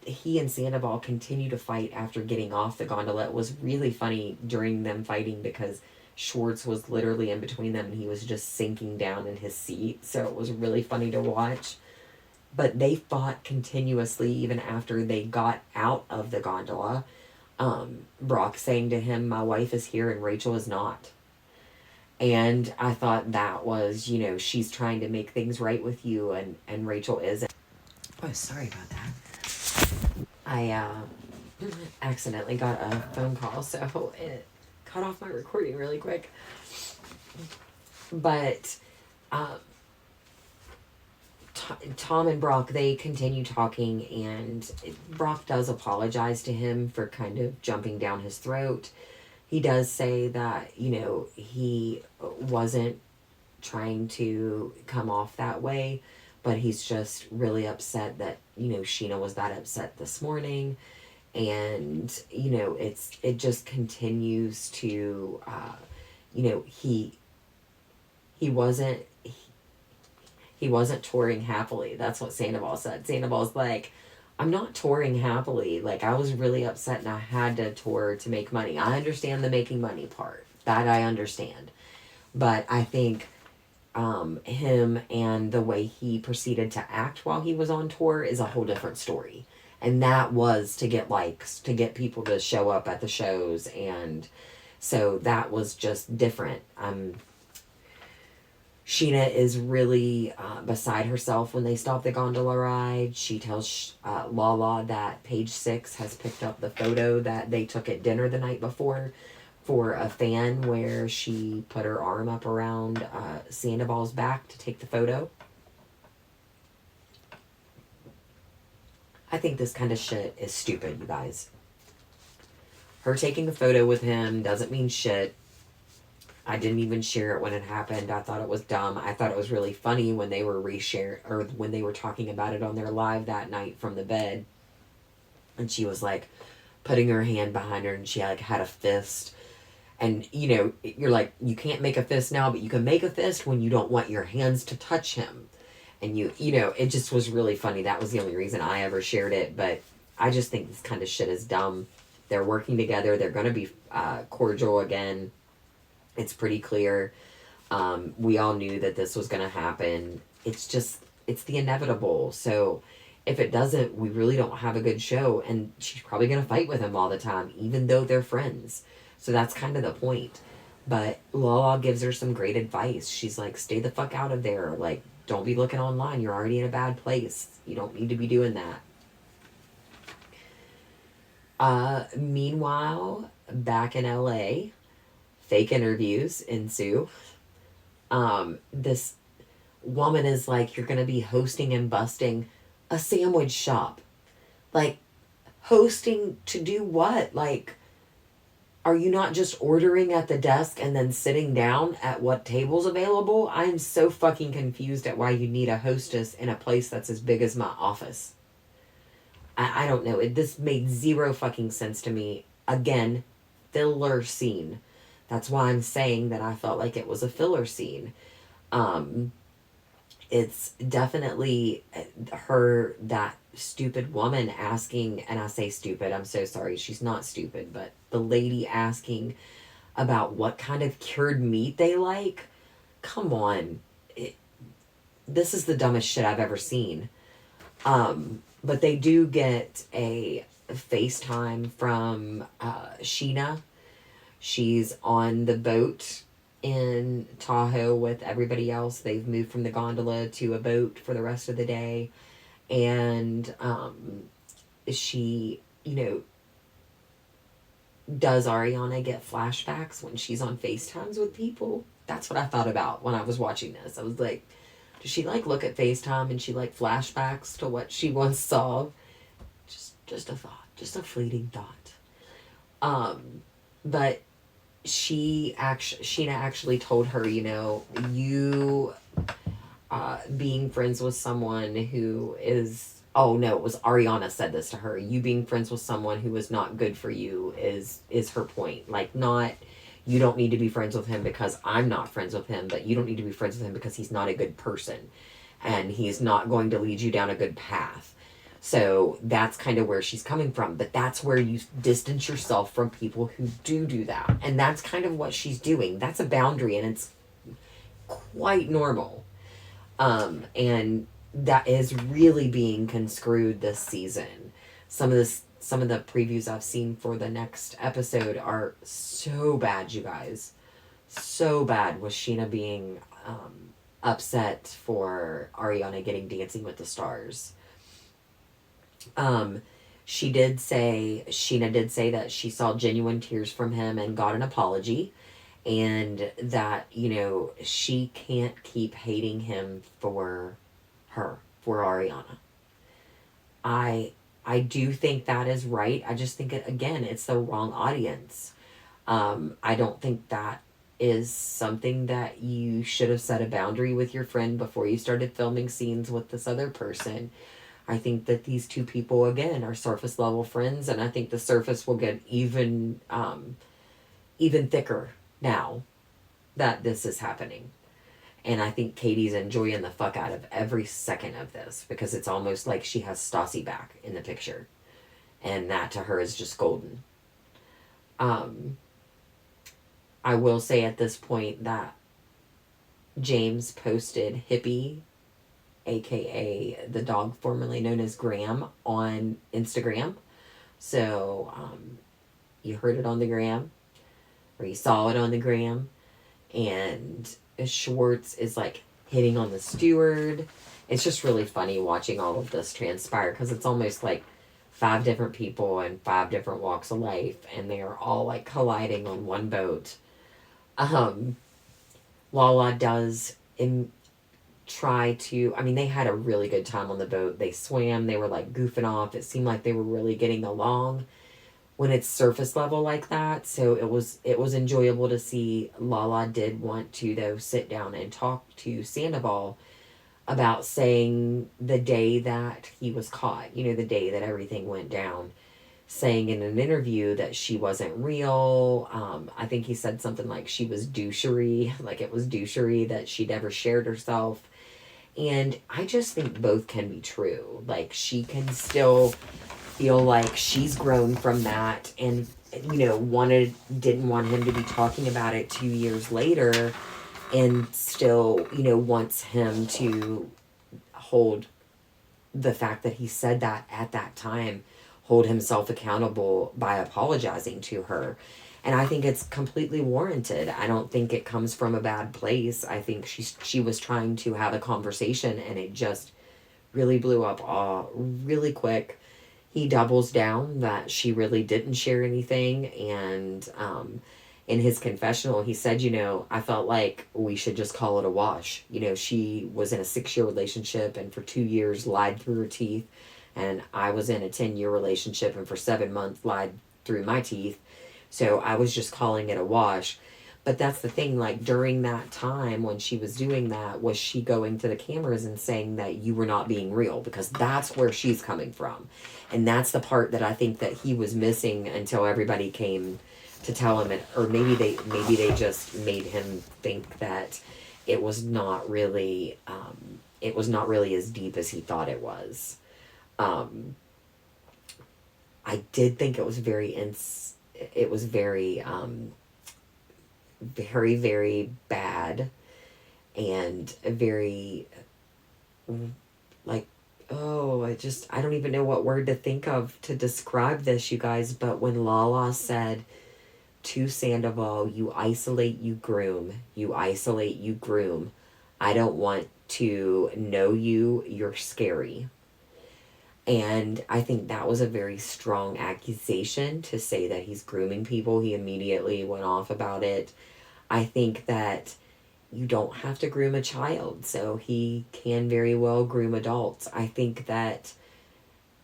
A: he and Sandoval continue to fight after getting off the gondola. It was really funny during them fighting because Schwartz was literally in between them and he was just sinking down in his seat. So it was really funny to watch. But they fought continuously even after they got out of the gondola. Brock saying to him, my wife is here and Rachel is not. And I thought that was, she's trying to make things right with you and Rachel isn't. Oh, sorry about that. I accidentally got a phone call, so it cut off my recording really quick. But Tom and Brock, they continue talking, and Brock does apologize to him for kind of jumping down his throat. He does say that, he wasn't trying to come off that way, but he's just really upset that, Scheana was that upset this morning. And, it just continues to, he wasn't touring happily. That's what Sandoval said. Sandoval's like, I'm not touring happily. Like, I was really upset and I had to tour to make money. I understand the making money part. That I understand. But I think him and the way he proceeded to act while he was on tour is a whole different story. And that was to get likes, to get people to show up at the shows. And so that was just different. Scheana is really beside herself when they stop the gondola ride. She tells Lala that Page 6 has picked up the photo that they took at dinner the night before for a fan, where she put her arm up around Sandoval's back to take the photo. I think this kind of shit is stupid, you guys. Her taking a photo with him doesn't mean shit. I didn't even share it when it happened. I thought it was dumb. I thought it was really funny when they were when they were talking about it on their live that night from the bed. And she was like putting her hand behind her and she like had a fist. And, you're like, you can't make a fist now, but you can make a fist when you don't want your hands to touch him. And it just was really funny. That was the only reason I ever shared it. But I just think this kind of shit is dumb. They're working together. They're going to be cordial again. It's pretty clear. We all knew that this was going to happen. It's the inevitable. So if it doesn't, we really don't have a good show. And she's probably going to fight with him all the time, even though they're friends. So that's kind of the point. But Lala gives her some great advice. She's like, stay the fuck out of there. Like, don't be looking online. You're already in a bad place. You don't need to be doing that. Meanwhile, back in LA, fake interviews ensue. This woman is like, you're going to be hosting and busting a sandwich shop. Like, hosting to do what? Like, are you not just ordering at the desk and then sitting down at what table's available? I am so fucking confused at why you need a hostess in a place that's as big as my office. I don't know. This made zero fucking sense to me. Again, filler scene. That's why I'm saying that I felt like it was a filler scene. It's definitely that stupid woman asking, and I say stupid, I'm so sorry, she's not stupid, but the lady asking about what kind of cured meat they like. Come on. This is the dumbest shit I've ever seen. But they do get a FaceTime from Scheana. She's on the boat in Tahoe with everybody else. They've moved from the gondola to a boat for the rest of the day. And she, does Ariana get flashbacks when she's on FaceTimes with people? That's what I thought about when I was watching this. I was like, Does she like look at FaceTime and she like flashbacks to what she once saw? Just a thought, just a fleeting thought. But Sheena actually told her, you being friends with someone who is, oh no, it was Ariana said this to her. You being friends with someone who is not good for you is her point. Like, not, you don't need to be friends with him because I'm not friends with him, but you don't need to be friends with him because he's not a good person and he's not going to lead you down a good path. So that's kind of where she's coming from. But that's where you distance yourself from people who do that. And that's kind of what she's doing. That's a boundary, and it's quite normal. And that is really being construed this season. Some of the previews I've seen for the next episode are so bad, you guys. So bad with Scheana being upset for Ariana getting Dancing with the Stars. Scheana did say that she saw genuine tears from him and got an apology, and that, she can't keep hating him for Ariana. I do think that is right. I just think it's the wrong audience. I don't think that is something that you should have set a boundary with your friend before you started filming scenes with this other person. I think that these two people, again, are surface level friends, and I think the surface will get even thicker now that this is happening. And I think Katie's enjoying the fuck out of every second of this, because it's almost like she has Stassi back in the picture, and that to her is just golden. I will say at this point that James posted Hippie, aka the dog formerly known as Graham, on Instagram. So you heard it on the gram, or you saw it on the gram, and Schwartz is like hitting on the steward. It's just really funny watching all of this transpire, because it's almost like 5 different people and 5 different walks of life, and they are all like colliding on one boat. Lala does try to, they had a really good time on the boat. They swam, they were like goofing off. It seemed like they were really getting along when it's surface level like that. So it was enjoyable to see. Lala did want to, though, sit down and talk to Sandoval about saying the day that he was caught, the day that everything went down, saying in an interview that she wasn't real. I think he said something like she was douchery, like it was douchery that she never shared herself. And I just think both can be true. Like, she can still feel like she's grown from that, and didn't want him to be talking about it 2 years later, and still wants him to hold the fact that he said that at that time, hold himself accountable by apologizing to her. And I think it's completely warranted. I don't think it comes from a bad place. I think she was trying to have a conversation, and it just really blew up really quick. He doubles down that she really didn't share anything. And in his confessional, he said, I felt like we should just call it a wash. She was in a 6-year relationship and for 2 years lied through her teeth. And I was in a 10-year relationship and for 7 months lied through my teeth. So I was just calling it a wash. But that's the thing, like, during that time when she was doing that, was she going to the cameras and saying that you were not being real? Because that's where she's coming from. And that's the part that I think that he was missing until everybody came to tell him it, or maybe they just made him think that it was not really as deep as he thought it was. I did think it was very very, very bad, and very, like, I don't even know what word to think of to describe this, you guys. But when Lala said to Sandoval, you isolate, you groom, I don't want to know you, you're scary. And I think that was a very strong accusation to say that he's grooming people. He immediately went off about it. I think that you don't have to groom a child, so he can very well groom adults. I think that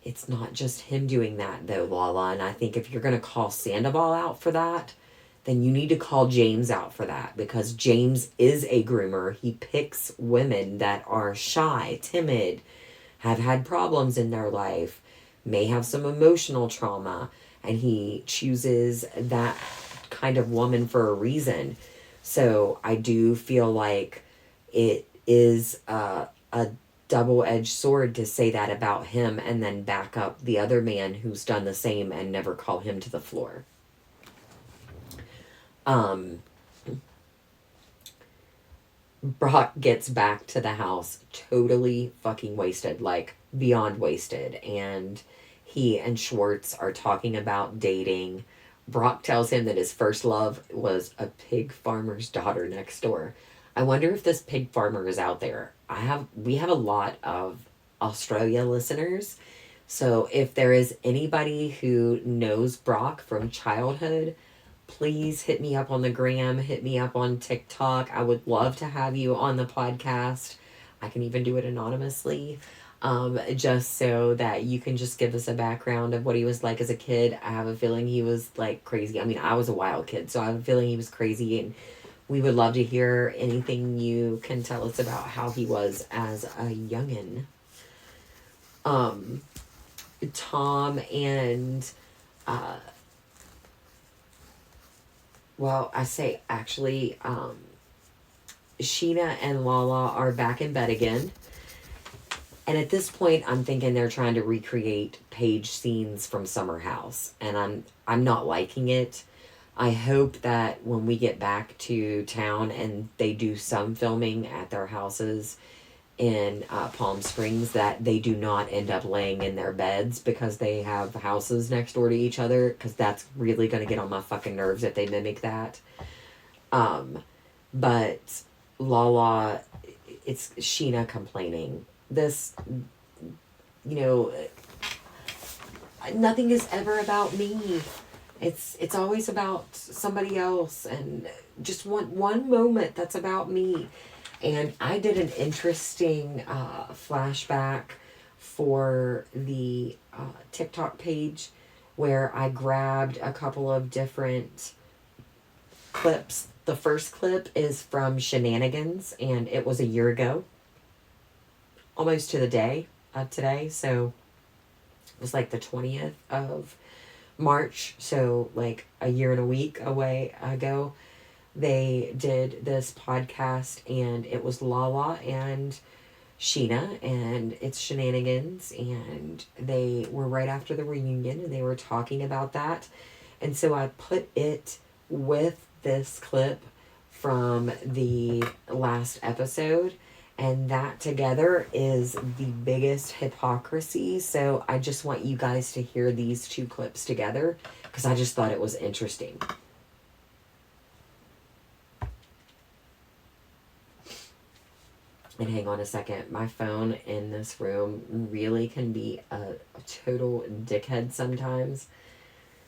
A: it's not just him doing that, though, Lala. And I think if you're going to call Sandoval out for that, then you need to call James out for that, because James is a groomer. He picks women that are shy, timid, have had problems in their life, may have some emotional trauma, and he chooses that kind of woman for a reason. So I do feel like it is a double-edged sword to say that about him and then back up the other man who's done the same and never call him to the floor. Brock gets back to the house totally fucking wasted, like beyond wasted, and he and Schwartz are talking about dating. Brock tells him that his first love was a pig farmer's daughter next door. I wonder if this pig farmer is out there. We have a lot of Australia listeners. So if there is anybody who knows Brock from childhood, please hit me up on the gram, hit me up on TikTok. I would love to have you on the podcast. I can even do it anonymously. Just so that you can just give us a background of what he was like as a kid. I have a feeling he was like crazy. I mean, I was a wild kid, so I have a feeling he was crazy, and we would love to hear anything you can tell us about how he was as a youngin'. Tom and, Scheana and Lala are back in bed again. And at this point, I'm thinking they're trying to recreate Paige scenes from Summer House. And I'm not liking it. I hope that when we get back to town and they do some filming at their houses in Palm Springs, that they do not end up laying in their beds because they have houses next door to each other. Because that's really going to get on my fucking nerves if they mimic that. But Lala, it's Scheana complaining. This, nothing is ever about me. It's always about somebody else, and just one moment that's about me. And I did an interesting flashback for the TikTok page where I grabbed a couple of different clips. The first clip is from Scheana'S, and it was a year ago. Almost to the day of today, so it was like the 20th of March, so like a year and a week ago, they did this podcast, and it was Lala and Scheana, and it's Scheana'S, and they were right after the reunion, and they were talking about that, and so I put it with this clip from the last episode. And that together is the biggest hypocrisy. So I just want you guys to hear these two clips together, because I just thought it was interesting. And hang on a second. My phone in this room really can be a total dickhead sometimes.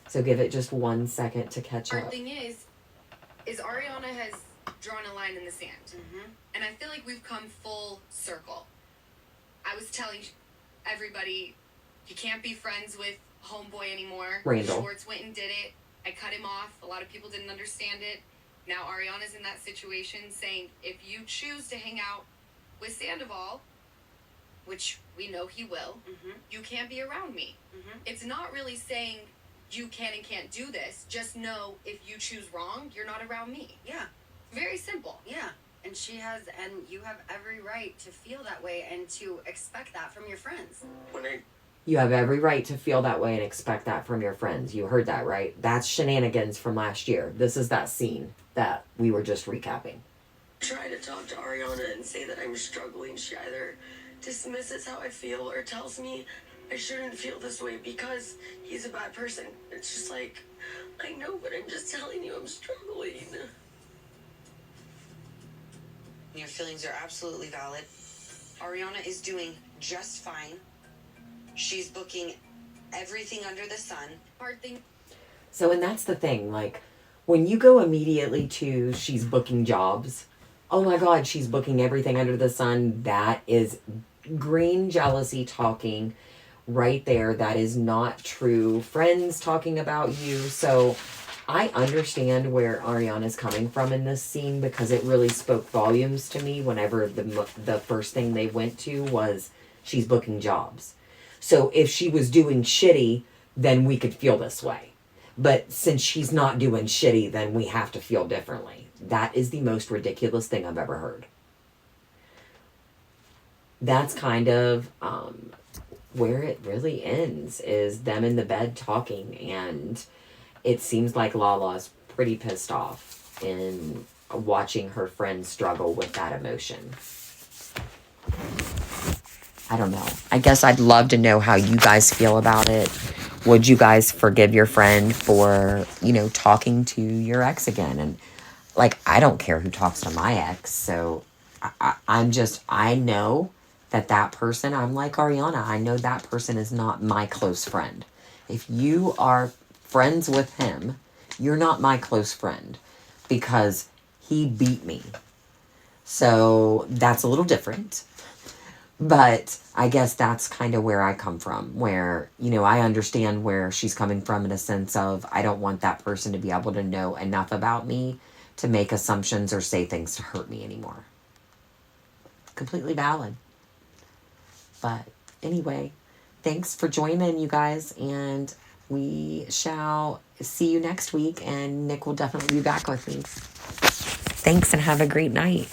A: So give it just 1 second to catch up.
C: Our thing is Ariana has drawn a line in the sand. Mm-hmm. And I feel like we've come full circle. I was telling everybody, you can't be friends with homeboy anymore.
A: Randall.
C: Schwartz went and did it. I cut him off. A lot of people didn't understand it. Now Ariana's in that situation saying, if you choose to hang out with Sandoval, which we know he will, you can't be around me. It's not really saying you can and can't do this. Just know if you choose wrong, you're not around me.
D: Yeah.
C: Very simple.
D: Yeah. And you have every right to feel that way and to expect that from your friends.
A: You have every right to feel that way and expect that from your friends. You heard that, right? That's Scheana'S from last year. This is that scene that we were just recapping.
E: Try to talk to Ariana and say that I'm struggling. She either dismisses how I feel or tells me I shouldn't feel this way because he's a bad person. It's just like, I know, but I'm just telling you I'm struggling.
F: Your feelings are absolutely valid. Ariana is doing just fine. She's booking everything under the sun.
C: Hard thing.
A: So, and that's the thing, like, when you go immediately to she's booking jobs, oh my God, she's booking everything under the sun. That is green jealousy talking right there. That is not true. Friends talking about you. So I understand where Ariana's coming from in this scene, because it really spoke volumes to me whenever the first thing they went to was she's booking jobs. So if she was doing shitty, then we could feel this way. But since she's not doing shitty, then we have to feel differently. That is the most ridiculous thing I've ever heard. That's kind of where it really ends, is them in the bed talking, and it seems like Lala's pretty pissed off in watching her friend struggle with that emotion. I don't know. I guess I'd love to know how you guys feel about it. Would you guys forgive your friend for, you know, talking to your ex again? And like, I don't care who talks to my ex. So I know that person, I'm like Ariana, I know that person is not my close friend. If you are friends with him, you're not my close friend, because he beat me. So that's a little different. But I guess that's kind of where I come from, where, you know, I understand where she's coming from in a sense of, I don't want that person to be able to know enough about me to make assumptions or say things to hurt me anymore. Completely valid. But anyway, thanks for joining, you guys, and we shall see you next week, and Nick will definitely be back with me. Thanks, and have a great night.